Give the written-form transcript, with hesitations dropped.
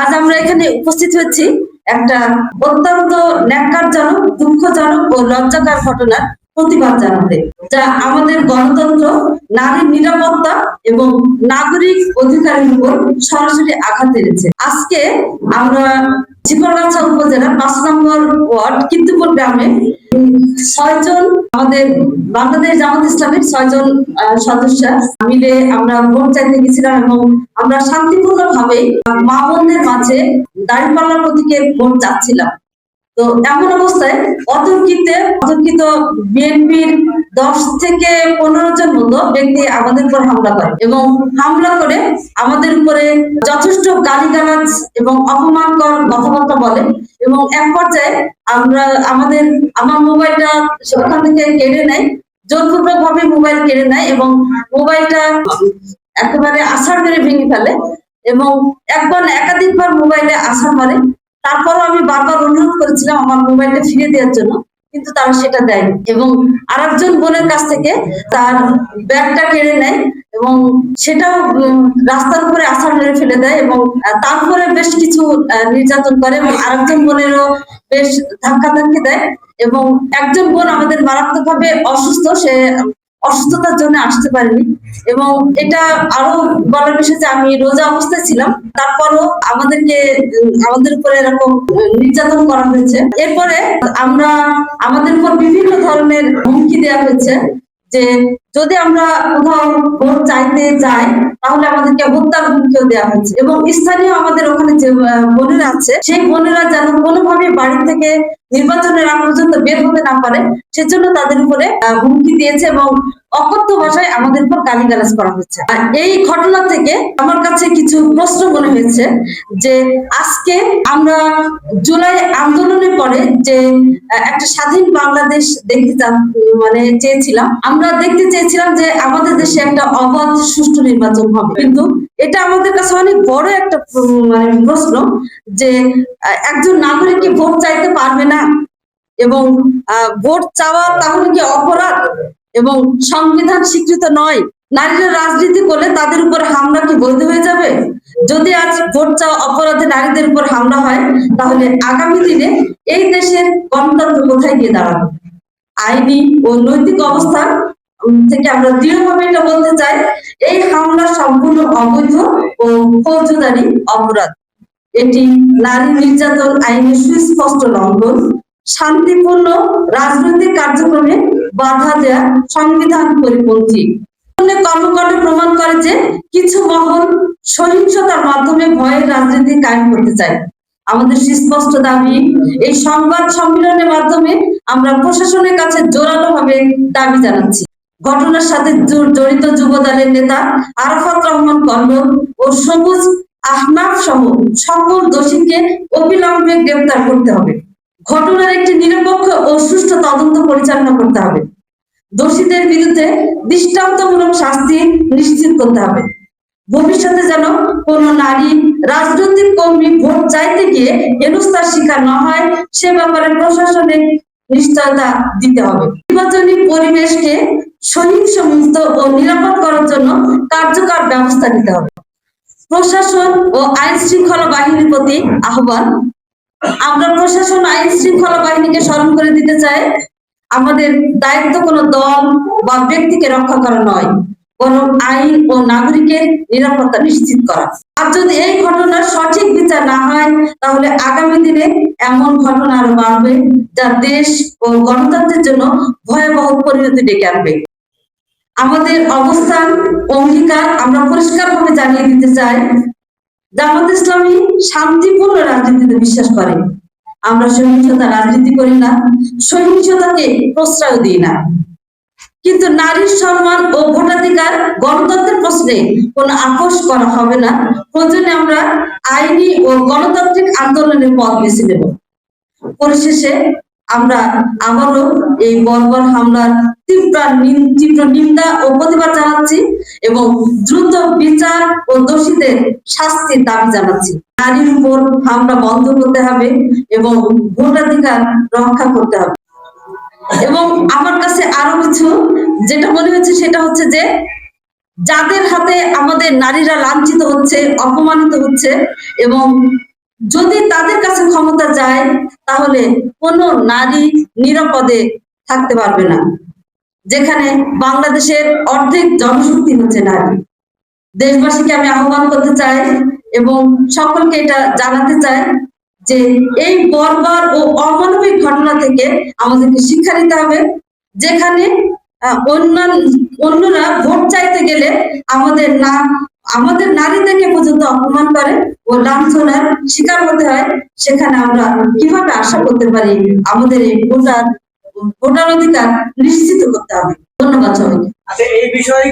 আজ আমরা এখানে উপস্থিত হয়েছি একটা অত্যন্ত ন্যাক্কারজনক, দুঃখজনক ও লজ্জাকর ঘটনার প্রতিবাদ জানাতে, যা আমাদের গণতন্ত্র, নারীর নিরাপত্তা এবং নাগরিক অধিকারের উপর সরাসরি আঘাত এনেছে। আজকে আমরা ঝিকরগাছা উপজেলার 5 নম্বর ওয়ার্ড কিত্তুপুর গ্রামে 6 জন আমাদের বাংলাদেশ জামাত ইসলামের 6 জন সদস্য মিলে আমরা ভোট চাইতে গেছিলাম এবং আমরা শান্তিপূর্ণ ভাবে মা বোনদের মাঝে দাঁড়িপাল্লা প্রতীকে ভোট চাচ্ছিলাম। তো এমন অবস্থায় অতর্কিত বিএনপির 10 থেকে 15 জন মতো ব্যক্তি আমাদের উপর হামলা করে এবং হামলা করে আমাদের উপরে যথেষ্ট গালিগালাজ এবং অপমানকর কথাবার্তা বলে এবং এক পর্যায়ে আমার মোবাইলটা ওখান থেকে কেড়ে নেয়, জোরপূর্বক ভাবে মোবাইল কেড়ে নেয় এবং মোবাইলটা একেবারে আছাড় মেরে ভেঙে ফেলে এবং একাধিকবার মোবাইলে আছাড় মারে। তারপরও আমি বারবার অনুরোধ করেছিলাম আমার মোবাইলটা ফিরিয়ে দেওয়ার জন্য, কিন্তু তারা সেটা দেয়নি এবং আরেকজন বোনের কাছ থেকে তার ব্যাগটা কেড়ে নেয় এবং সেটাও রাস্তার উপরে আছাড় মেরে ফেলে দেয় এবং তারপরে বেশ কিছু নির্যাতন করে এবং আরেকজন বোনেরও বেশ ধাক্কাধাক্কি দেয় এবং একজন বোন আমাদের মারাত্মকভাবে অসুস্থ, সে অসুস্থতার জন্য আসতে পারেনি এবং এটা আরো বলার বিষয় যে আমি রোজা অবস্থায় ছিলাম, তারপরও আমাদের উপরে এরকম নির্যাতন করা হয়েছে। এরপরে আমাদের উপর বিভিন্ন ধরনের হুমকি দেওয়া হয়েছে যে যদি আমরা কোথাও ভোট চাইতে যাই তাহলে আমাদেরকে হত্যার হুমকিও দেওয়া হয়েছে এবং স্থানীয় আমাদের ওখানে যে বোনেরা আছে সেই বোনেরা যেন কোনোভাবে বাড়ি থেকে নির্বাচনের আগ পর্যন্ত বের হতে না পারে সেজন্য তাদের উপরে হুমকি দিয়েছে এবং অকথ্য ভাষায় আমাদের উপর গালিগালাজ করা হচ্ছে। আর এই ঘটনা থেকে আমার কাছে কিছু প্রশ্ন মনে হয়েছে যে আজকে আমরা জুলাই আন্দোলনের পরে যে একটা স্বাধীন বাংলাদেশ আমরা দেখতে চেয়েছিলাম যে আমাদের দেশে একটা অবাধ সুষ্ঠু নির্বাচন হবে, কিন্তু এটা আমাদের কাছে অনেক বড় একটা প্রশ্ন যে একজন নাগরিক কি ভোট চাইতে পারবে না এবং ভোট চাওয়া তাহলে কি অপরাধ এবং সংবিধান স্বীকৃত নয়? নারীরা রাজনীতি করলে তাদের উপর হামলা কি বৈধ হয়ে যাবে? যদি আজ ভোট চাওয়া অপরাধে নারীদের উপর হামলা হয় তাহলে আগামী দিনে এই দেশের গণতন্ত্র কোথায় গিয়ে দাঁড়াবে? আইনি ও নৈতিক অবস্থা থেকে আমরা দৃঢ়ভাবে এটা বলতে চাই, এই হামলা সম্পূর্ণ অবৈধ ও ফৌজদারি অপরাধ। এটি নারী নির্যাতন আইনের সুস্পষ্ট লঙ্ঘন, শান্তিপূর্ণ রাজনৈতিক কার্যক্রমে বাধা দেয়া সংবিধান পরিপন্থী। কর্মকাণ্ড প্রমাণ করে যে কিছু মহল সহিংসতার মাধ্যমে ভয়ের রাজনীতি কায়েম করতে চায়। আমাদের সুস্পষ্ট দাবি, এই সংবাদ সম্মেলনের মাধ্যমে আমরা প্রশাসনের কাছে জোরালো ভাবে দাবি জানাচ্ছি, ঘটনার সাথে জড়িত যুবদলের নেতা আরাফাত রহমান কল্লোল ও সবুজ আহনাফ সহ সকল দোষীকে অবিলম্বে গ্রেফতার করতে হবে। ঘটনার একটি নিরপেক্ষ ও সুষ্ঠু তদন্ত পরিচালনা করতে হবে। দোষীদের বিরুদ্ধে দৃষ্টান্তমূলক শাস্তি নিশ্চিত করতে হবে। ভবিষ্যতে যেন কোন নারী রাজনৈতিক কর্মী ভোট চাইতে গিয়ে হেনস্থার শিকার না হয় সে ব্যাপারে প্রশাসনিক নিশ্চয়তা দিতে হবে। নির্বাচনী পরিবেশকে সহিংস মুক্ত ও নিরাপদ করার জন্য কার্যকর ব্যবস্থা নিতে হবে। প্রশাসন ও আইন শৃঙ্খলা বাহিনীর প্রতি আহ্বান, আমরা প্রশাসন আইন শৃঙ্খলা বাহিনীকে স্মরণ করে দিতে চাই, আমাদের দায়িত্ব কোনো দল বা ব্যক্তিকে রক্ষা করা নয়, বরং আইন ও নাগরিকের নিরাপত্তা নিশ্চিত করা। আর যদি এই ঘটনার সঠিক বিচার না হয় তাহলে আগামী দিনে এমন ঘটনা আরো বাড়বে যা দেশ ও গণতন্ত্রের জন্য ভয়াবহ পরিণতি ডেকে আনবে। আমাদের অবস্থান অঙ্গীকার আমরা পরিষ্কারভাবে জানিয়ে দিতে চাই, জামাত ইসলামী শান্তিপূর্ণ রাজনীতিতে বিশ্বাস করে। আমরা সহিংসতা রাজনীতি করি না, সহিংসতাকে প্রশ্রয় দিই না, কিন্তু নারীর সম্মান ও ভোটাধিকার গণতন্ত্রের প্রশ্নে কোনো আপোষ করা হবে না। প্রয়োজনে আমরা আইনি ও গণতান্ত্রিক আন্দোলনের পথ বেছে নেব। পরিশেষে আমরা আবারও এই বর্বর হামলার তীব্র নিন্দা ও প্রতিবাদ জানাচ্ছি এবং দ্রুত বিচার ও দোষীদের শাস্তির দাবি জানাচ্ছি। নারীর উপর হামলা বন্ধ করতে হবে এবং ভোটাধিকার রক্ষা করতে হবে। এবং আমার কাছে আরো কিছু যেটা মনে হচ্ছে সেটা হচ্ছে যে যাদের হাতে আমাদের নারীরা লাঞ্ছিত হচ্ছে, অপমানিত হচ্ছে এবং যদি তাদের কাছে ক্ষমতা যায় তাহলে কোনো নারী নিরাপদে থাকতে পারবে না, যেখানে বাংলাদেশের অর্ধেক জনশক্তি হচ্ছে নারী। দেশবাসীকে আমি আহ্বান করতে চাই এবং সকলকে এটা জানাতে চাই যে এই বর্বর ও অমানবিক ঘটনা থেকে আমাদেরকে শিক্ষা নিতে হবে, যেখানে অন্যরা ভোট চাইতে গেলে আমাদের নারীদেরকে পর্যন্ত অপমান করে ও লাঞ্ছনার শিকার হতে হয়, সেখানে আমরা কিভাবে আশা করতে পারি আমাদের এই ভোটার অধিকার নিশ্চিত করতে হবে। ধন্যবাদ সবাইকে। আচ্ছা, এই বিষয়ে